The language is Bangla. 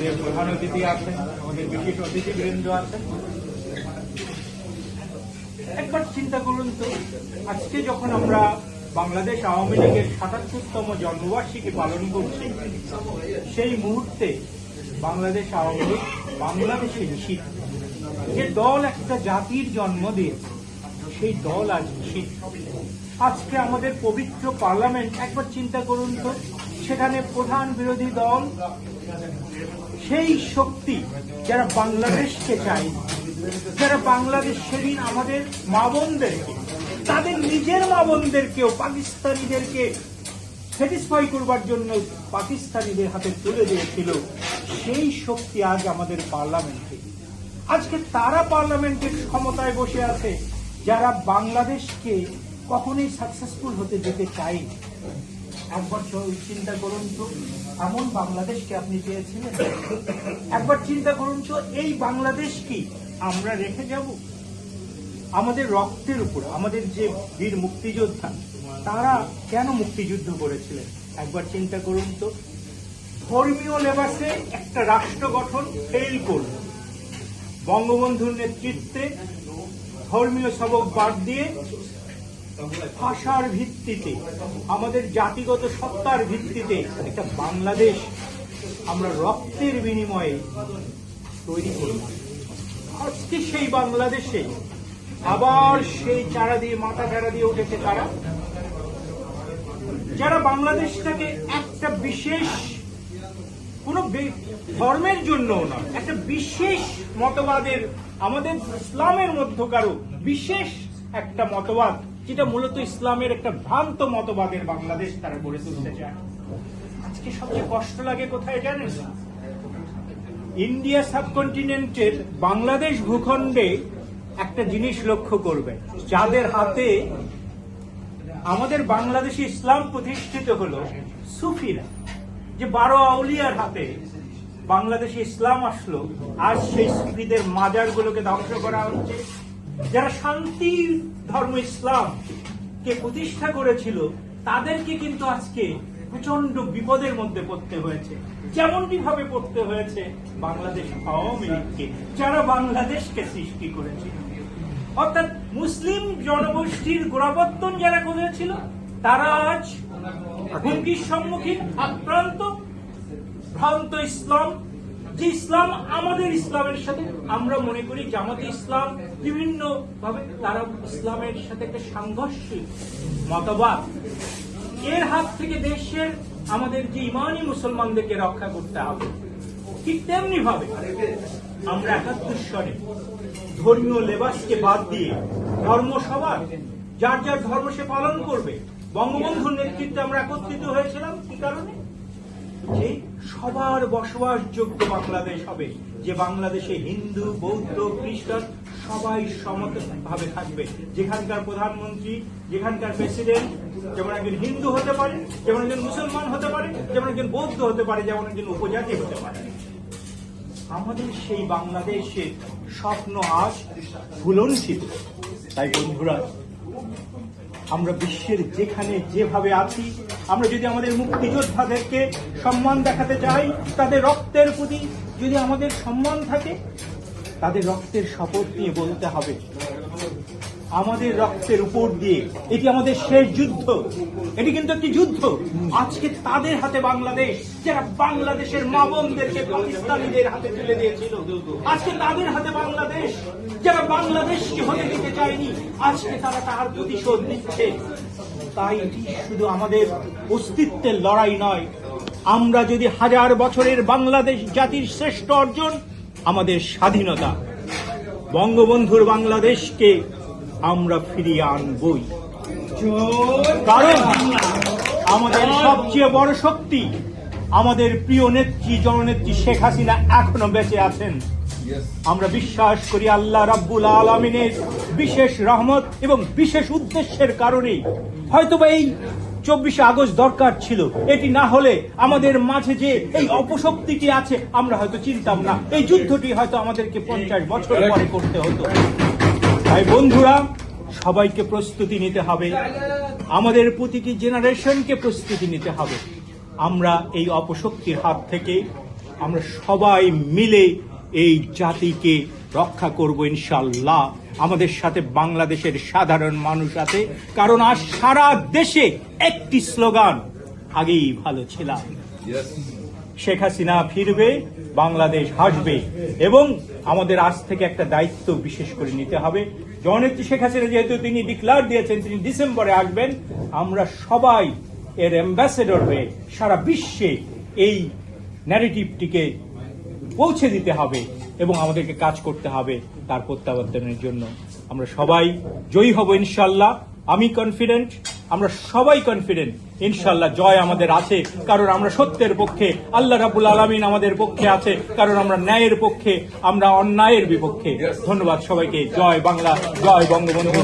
প্রধান অতিথি আছেন, আমাদের বিশেষ অতিথিবৃন্দ আছেন। একবার চিন্তা করুন তো, আজকে যখন আমরা বাংলাদেশ আওয়ামী লীগের ৭৭তম জন্মবার্ষিকী পালন করছি, সেই মুহূর্তে বাংলাদেশ আওয়ামী লীগ বাংলাদেশে নিষিদ্ধ। যে দল একটা জাতির জন্ম দিয়েছে, সেই দল আজ নিষিদ্ধ। আজকে আমাদের পবিত্র পার্লামেন্ট, একবার চিন্তা করুন তো, সেখানে প্রধান বিরোধী দল, সেই শক্তি যারা বাংলাদেশকে চায়, যারা বাংলাদেশ সেদিন আমাদের মা বোনদেরকে, তাদের নিজের মা বোনদেরকেও পাকিস্তানিদেরকে স্যাটিসফাই করবার জন্য পাকিস্তানিদের হাতে তুলে দিয়েছিল, সেই শক্তি আজ আমাদের পার্লামেন্টে। আজকে তারা পার্লামেন্টের ক্ষমতায় বসে আছে, যারা বাংলাদেশকে কখনোই সাকসেসফুল হতে যেতে চায়। একবার চিন্তা করুন তো, এমন বাংলাদেশকে আপনি চেয়েছিলেন? একবার চিন্তা করুন তো, এই বাংলাদেশ কি আমরা রেখে যাব? আমাদের রক্তের উপর আমাদের যে বীর মুক্তিযোদ্ধা, তারা কেন মুক্তিযুদ্ধ করেছিলেন? একবার চিন্তা করুন তো, ধর্মীয় লেবাসে একটা রাষ্ট্র গঠন ফেল করল। বঙ্গবন্ধুর নেতৃত্বে ধর্মীয় সবক বাদ দিয়ে ভাষার ভিত্তিতে, আমাদের জাতিগত সত্তার ভিত্তিতে একটা বাংলাদেশ আমরা রক্তের বিনিময়ে তৈরি করব। আজকে সেই বাংলাদেশে আবার সেই চারা দিয়ে, মাথা চারা দিয়ে উঠেছে তারা, যারা বাংলাদেশটাকে একটা বিশেষ কোন ধর্মের জন্য না, একটা বিশেষ মতবাদের, আমাদের ইসলামের মধ্যকারও বিশেষ একটা মতবাদ, যেটা মূলত ইসলামের একটা ভ্রান্ত মতবাদের বাংলাদেশ তারা গড়ে তুলতে চায়। আজকে সবচেয়ে কষ্ট লাগে কোথায় জানেন? ইন্ডিয়া সাবকন্টিনেন্টের বাংলাদেশ ভূখণ্ডে একটা জিনিস লক্ষ্য করবে, যাদের হাতে আমাদের বাংলাদেশে ইসলাম প্রতিষ্ঠিত হলো, সুফিরা, যে 12 আউলিয়ার হাতে বাংলাদেশে ইসলাম আসলো, আজ সেই সুফিদের মাজারগুলোকে ধ্বংস করা হচ্ছে। যারা শান্তির ধর্ম ইসলাম কে প্রতিষ্ঠা করেছিল, তাদেরকে কিন্তু আজকে প্রচন্ড বিপদের মধ্যে পড়তে হয়েছে, যেমনটি ভাবে পড়তে হয়েছে বাংলাদেশ আওয়ামী লীগকে, যারা বাংলাদেশকে সৃষ্টি করেছিল। অর্থাৎ মুসলিম জনগোষ্ঠীর গোড়াপত্তন যারা করেছিল, তারা আজ হুমকির সম্মুখীন, আক্রান্ত। ভ্রান্ত ইসলাম, যে ইসলাম আমাদের ইসলামের সাথে, আমরা মনে করি জামাতে ইসলাম বিভিন্ন ভাবে তারা ইসলামের সাথে একটা সাংঘর্ষিক মতবাদ, এর হাত থেকে দেশের আমাদের যে ইমানি মুসলমানদেরকে রক্ষা করতে হবে। ঠিক তেমনি ভাবে আমরা ৭১ সনে ধর্মীয় লেবাসকে বাদ দিয়ে ধর্মসভা, যার যার ধর্ম সে পালন করবে, বঙ্গবন্ধুর নেতৃত্বে আমরা একত্রিত হয়েছিলাম। কি কারণে? যে সবার বসবাসযোগ্য বাংলাদেশ হবে, যে বাংলাদেশে হিন্দু, বৌদ্ধ, খ্রিস্টান সবাই সমভাবে থাকবে, যেখানকার প্রধানমন্ত্রী, যেখানকার প্রেসিডেন্ট যেমন একজন হিন্দু হতে পারে, যেমন একজন মুসলমান হতে পারে, যেমন একজন বৌদ্ধ হতে পারে, যেমন একজন উপজাতি হতে পারে। আমাদের সেই বাংলাদেশের স্বপ্ন আজ ভুলঞ্চিত। তাই বন্ধুরা, আমরা বিশ্বের যেখানে যেভাবে আছি, আমরা যদি আমাদের মুক্তিযোদ্ধাদেরকে সম্মান দেখাতে চাই, তাদের রক্তের প্রতি যদি আমাদের সম্মান থাকে, তাদের রক্তের শপথ নিয়ে বলতে হবে, আমাদের রক্তের উপর দিয়ে এটি আমাদের শেষ যুদ্ধ। এটি কিন্তু একটি যুদ্ধ। আজকে তাদের হাতে বাংলাদেশ, যারা বাংলাদেশের মা বোনদেরকে পাকিস্তানিদের হাতে তুলে দিয়েছিল, আজকে তাদের হাতে বাংলাদেশ, যারা বাংলাদেশকে হতে দিতে চায়নি, আজকে তারা তার প্রতিশোধ নিচ্ছে। তাই এটি শুধু আমাদের অস্তিত্বের লড়াই নয়। আমরা যদি 1000 বছরের বাংলাদেশ জাতির শ্রেষ্ঠ অর্জন আমাদের স্বাধীনতা, বঙ্গবন্ধুর বাংলাদেশকে আমরা ফিরিয়ে আনবই। কারণ আমাদের সবচেয়ে বড় শক্তি, আমাদের প্রিয় নেত্রী, জননেত্রী শেখ হাসিনা এখনো বেঁচে আছেন। আমরা বিশ্বাস করি আল্লাহ রাব্বুল আলামিনের বিশেষ রহমত এবং বিশেষ উদ্দেশ্যের কারণে হয়তোবা এই 24শে আগস্ট দরকার ছিল। এটি না হলে আমাদের মাঝে যে এই অপশক্তিটি আছে, আমরা হয়তো চিনতাম না। এই যুদ্ধটি হয়তো আমাদেরকে 50 বছর পরে করতে হতো। তাই বন্ধুরা, সবাইকে প্রস্তুতি নিতে হবে, আমাদের প্রতিটি জেনারেশনকে প্রস্তুতি নিতে হবে। আমরা এই অপশক্তির হাত থেকে আমরা সবাই মিলে এই জাতিকে রক্ষা করব ইনশাআল্লাহ। আমাদের সাথে বাংলাদেশের সাধারণ মানুষ আছে, কারণ আজ সারা দেশে একটি স্লোগান, আগেই ভালো ছিলাম। শেখ হাসিনা ফিরবে, বাংলাদেশ হাসবে, এবং আমাদের আজ থেকে একটা দায়িত্ব বিশেষ করে নিতে হবে। জননেত্রী শেখ হাসিনা যেহেতু তিনি ডিক্লার দিয়েছেন তিনি ডিসেম্বরে আসবেন, আমরা সবাই এর অ্যাম্বাসেডর হয়ে সারা বিশ্বে এই ন্যারেটিভটিকে পৌঁছে দিতে হবে এবং আমাদেরকে কাজ করতে হবে তার প্রত্যাবর্তনের জন্য। আমরা সবাই জয়ী হব ইনশাআল্লাহ। আমি কনফিডেন্ট, আমরা সবাই কনফিডেন্ট ইনশাআল্লাহ জয় আমাদের আছে, কারণ আমরা সত্যের পক্ষে, আল্লাহ রাব্বুল আলামিন আমাদের পক্ষে আছে, কারণ আমরা ন্যায়ের পক্ষে, আমরা অন্যায়ের বিপক্ষে। ধন্যবাদ সবাইকে। জয় বাংলা, জয় বঙ্গবন্ধু।